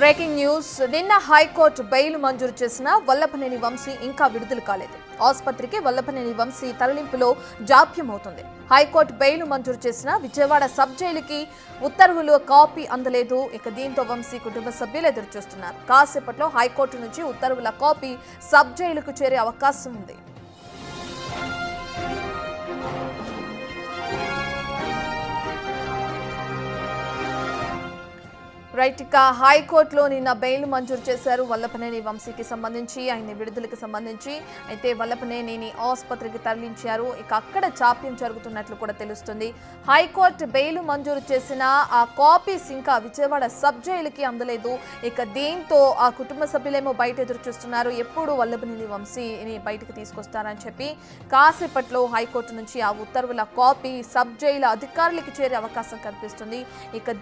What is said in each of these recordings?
Breaking news. నిన్న high court bail మంజూరు చేసిన వల్లభనేని వంశీ ఇంకా విడుదల కాలేదు. ఆసుపత్రికి వల్లభనేని వంశీ తరలింపులో జాప్యమవుతుంది. హైకోర్టు బెయిల్ మంజూరు చేసిన విజయవాడ సబ్ జైలుకి ఉత్తర్వులు కాపీ అందలేదు. దీంతో వంశీ కుటుంబ సభ్యులు ఎదురుచూస్తున్నారు. కాసేపట్లో హైకోర్టు నుంచి ఉత్తర్వుల కాపీ సబ్ జైలుకు చేరే అవకాశం ఉంది. ఇక హైకోర్టులో నిన్న బెయిల్ మంజూరు చేశారు వల్లభనేని వంశీకి సంబంధించి, ఆయన విడుదలకు సంబంధించి. అయితే వల్లభనేనిని ఆసుపత్రికి తరలించారు. అక్కడ జాప్యం జరుగుతున్నట్లు కూడా తెలుస్తుంది. హైకోర్టు బెయిల్ మంజూరు చేసిన ఆ కాపీస్ ఇంకా విజయవాడ సబ్ జైలుకి అందలేదు. దీంతో ఆ కుటుంబ సభ్యులేమో బయట ఎదురు చూస్తున్నారు, ఎప్పుడు వల్లభనేని వంశీని బయటకు తీసుకొస్తారని చెప్పి. కాసేపట్లో హైకోర్టు నుంచి ఆ ఉత్తర్వుల కాపీ సబ్ జైలు అధికారులకి చేరే అవకాశం కనిపిస్తుంది.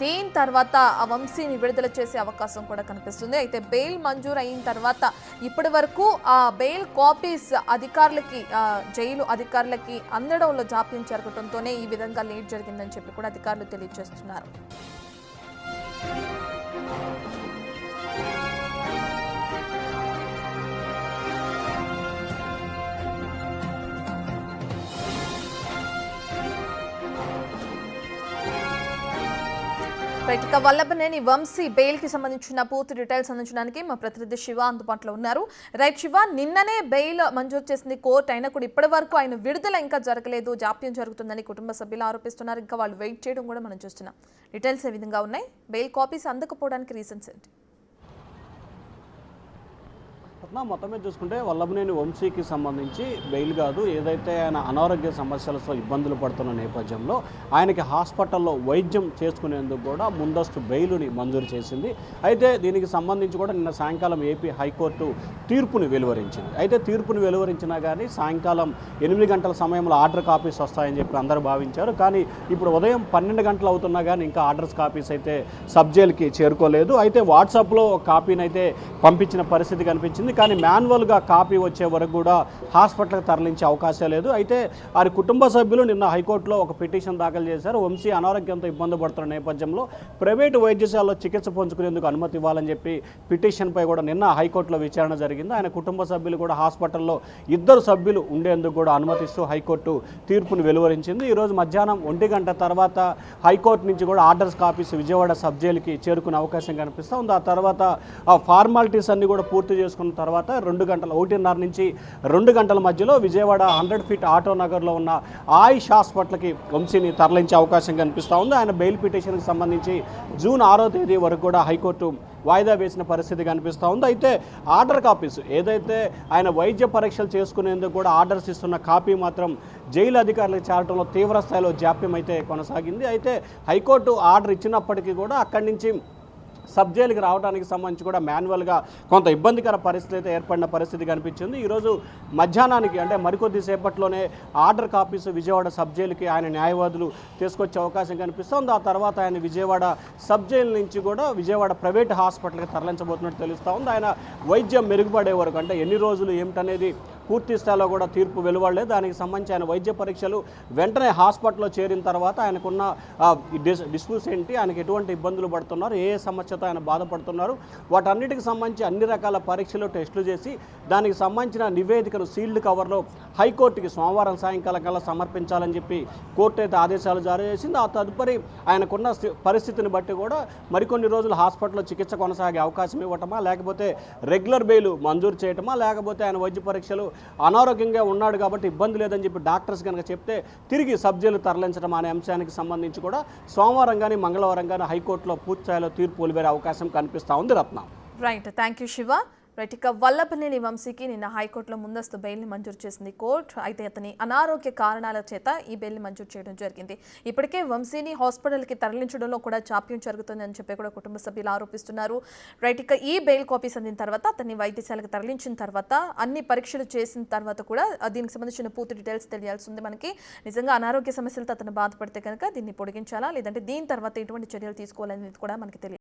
దీని తర్వాత ఆ వంశీ విడుదల చేసే అవకాశం కూడా కనిపిస్తుంది. అయితే బెయిల్ మంజూరు అయిన తర్వాత ఇప్పటి వరకు ఆ బెయిల్ కాపీస్ అధికారులకి, జైలు అధికారులకి అందడంలో జాప్యం జరగడంతోనే ఈ విధంగా లేట్ జరిగిందని చెప్పి కూడా అధికారులు తెలియజేస్తున్నారు. ఇక వల్లభనేని వంశీ బెయిల్ కి సంబంధించిన పూర్తి డీటెయిల్స్ అందించడానికి మా ప్రతినిధి శివ అందుబాటులో ఉన్నారు. రైట్ శివ, నిన్ననే బెయిల్ మంజూరు చేసింది కోర్టు, అయినా కూడా ఇప్పటి వరకు ఆయన విడుదల ఇంకా జరగలేదు, జాప్యం జరుగుతుందని కుటుంబ సభ్యులు ఆరోపిస్తున్నారు. ఇంకా వాళ్ళు వెయిట్ చేయడం కూడా మనం చూస్తున్నాం. డీటెయిల్స్ ఏ విధంగా ఉన్నాయి? బెయిల్ కాపీస్ అందకపోవడానికి రీజన్స్ ఏంటి? మొత్తం మీద చూసుకుంటే వల్లభనేని వంశీకి సంబంధించి బెయిల్ కాదు, ఏదైతే ఆయన అనారోగ్య సమస్యలతో ఇబ్బందులు పడుతున్న నేపథ్యంలో ఆయనకి హాస్పిటల్లో వైద్యం చేసుకునేందుకు కూడా ముందస్తు బెయిల్ని మంజూరు చేసింది. అయితే దీనికి సంబంధించి కూడా నిన్న సాయంకాలం ఏపీ హైకోర్టు తీర్పుని వెలువరించింది. అయితే తీర్పుని వెలువరించినా కానీ సాయంకాలం 8 గంటల సమయంలో ఆర్డర్ కాపీస్ వస్తాయని చెప్పి అందరూ భావించారు. కానీ ఇప్పుడు ఉదయం 12 గంటలు అవుతున్నా కానీ ఇంకా ఆర్డర్స్ కాపీస్ అయితే సబ్ జైలుకి చేరుకోలేదు. అయితే వాట్సాప్లో కాపీని అయితే పంపించిన పరిస్థితి కనిపించింది. కానీ మాన్యువల్గా కాపీ వచ్చే వరకు కూడా హాస్పిటల్కి తరలించే అవకాశం లేదు. అయితే వారి కుటుంబ సభ్యులు నిన్న హైకోర్టులో ఒక పిటిషన్ దాఖలు చేశారు. వంశీ అనారోగ్యంతో ఇబ్బంది పడుతున్న నేపథ్యంలో ప్రైవేటు వైద్యశాలలో చికిత్స పొందుకునేందుకు అనుమతి ఇవ్వాలని చెప్పి పిటిషన్పై కూడా నిన్న హైకోర్టులో విచారణ జరిగింది. ఆయన కుటుంబ సభ్యులు కూడా హాస్పిటల్లో 2 సభ్యులు ఉండేందుకు కూడా అనుమతిస్తూ హైకోర్టు తీర్పును వెలువరించింది. ఈరోజు మధ్యాహ్నం 1 గంట తర్వాత హైకోర్టు నుంచి కూడా ఆర్డర్స్ కాపీస్ విజయవాడ సబ్ జైలుకి చేరుకునే అవకాశం కనిపిస్తూ ఉంది. ఆ తర్వాత ఆ ఫార్మాలిటీస్ అన్ని కూడా పూర్తి చేసుకున్న తర్వాత 2 గంటల 1:30 నుంచి 2 గంటల మధ్యలో విజయవాడ 100 ఫీట్ ఆటో నగర్లో ఉన్న ఆయుష్ హాస్పిటల్కి వంశీని తరలించే అవకాశం కనిపిస్తూ ఉంది. ఆయన బెయిల్ పిటిషన్కి సంబంధించి జూన్ 6వ తేదీ వరకు కూడా హైకోర్టు వాయిదా వేసిన పరిస్థితి కనిపిస్తూ ఉంది. అయితే ఆర్డర్ కాపీస్ ఏదైతే ఆయన వైద్య పరీక్షలు చేసుకునేందుకు కూడా ఆర్డర్స్ ఇస్తున్న కాపీ మాత్రం జైలు అధికారులకు చేరడంలో తీవ్ర స్థాయిలో జాప్యం అయితే కొనసాగింది. అయితే హైకోర్టు ఆర్డర్ ఇచ్చినప్పటికీ కూడా అక్కడి నుంచి సబ్ జైలుకి రావడానికి సంబంధించి కూడా మాన్యువల్గా కొంత ఇబ్బందికర పరిస్థితి అయితే ఏర్పడిన పరిస్థితి కనిపించింది. ఈరోజు మధ్యాహ్నానికి అంటే మరికొద్ది సేపట్లోనే ఆర్డర్ కాపీస్ విజయవాడ సబ్ జైలుకి ఆయన న్యాయవాదులు తీసుకొచ్చే అవకాశం కనిపిస్తుంది. ఆ తర్వాత ఆయన విజయవాడ సబ్ జైలు నుంచి కూడా విజయవాడ ప్రైవేట్ హాస్పిటల్కి తరలించబోతున్నట్టు తెలుస్తూ ఉంది. ఆయన వైద్యం మెరుగుపడే వరకు అంటే ఎన్ని రోజులు ఏమిటనేది పూర్తి స్థాయిలో కూడా తీర్పు వెలువడలేదు. దానికి సంబంధించి ఆయన వైద్య పరీక్షలు వెంటనే హాస్పిటల్లో చేరిన తర్వాత ఆయనకున్న డిస్ప్యూస్ ఏంటి, ఆయనకు ఎటువంటి ఇబ్బందులు పడుతున్నారు, ఏ సమస్యతో ఆయన బాధపడుతున్నారు, వాటన్నిటికి సంబంధించి అన్ని రకాల పరీక్షలు టెస్టులు చేసి దానికి సంబంధించిన నివేదికను సీల్డ్ కవర్లో హైకోర్టుకి సోమవారం సాయంకాలం కల్లా సమర్పించాలని చెప్పి కోర్టు అయితే ఆదేశాలు జారీ చేసింది. ఆ తదుపరి ఆయనకున్న పరిస్థితిని బట్టి కూడా మరికొన్ని రోజులు హాస్పిటల్లో చికిత్స కొనసాగే అవకాశం ఇవ్వటమా, లేకపోతే రెగ్యులర్ బెయిల్ మంజూరు చేయటమా, లేకపోతే ఆయన వైద్య పరీక్షలు అనారోగ్యంగా ఉన్నాడు కాబట్టి ఇబ్బంది లేదని చెప్పి డాక్టర్స్ కనుక చెప్తే తిరిగి సబ్ జైలు తరలించడం అనే అంశానికి సంబంధించి కూడా సోమవారం కానీ మంగళవారం కానీ హైకోర్టులో పూర్తి స్థాయిలో తీర్పు వెలువడే అవకాశం కనిపిస్తూ ఉంది. Ratna. Right, thank you Shiva. ఇక వల్లభనేని వంశీకి నిన్న హైకోర్టులో ముందస్తు బెయిల్ని మంజూరు చేసింది కోర్టు. అయితే అతని అనారోగ్య కారణాల చేత ఈ బెయిల్ని మంజూరు చేయడం జరిగింది. ఇప్పటికే వంశీని హాస్పిటల్కి తరలించడంలో కూడా జాప్యం జరుగుతుందని చెప్పి కూడా కుటుంబ సభ్యులు ఆరోపిస్తున్నారు. ఇక ఈ బెయిల్ కాపీస్ అందిన తర్వాత అతన్ని వైద్యశాలకు తరలించిన తర్వాత అన్ని పరీక్షలు చేసిన తర్వాత కూడా దీనికి సంబంధించిన పూర్తి డీటెయిల్స్ తెలియాల్సి ఉంది మనకి. నిజంగా అనారోగ్య సమస్యలతో అతను బాధపడితే కనుక దీన్ని పొడిగించాలా, లేదంటే దీని తర్వాత ఎటువంటి చర్యలు తీసుకోవాలనేది కూడా మనకి తెలియదు.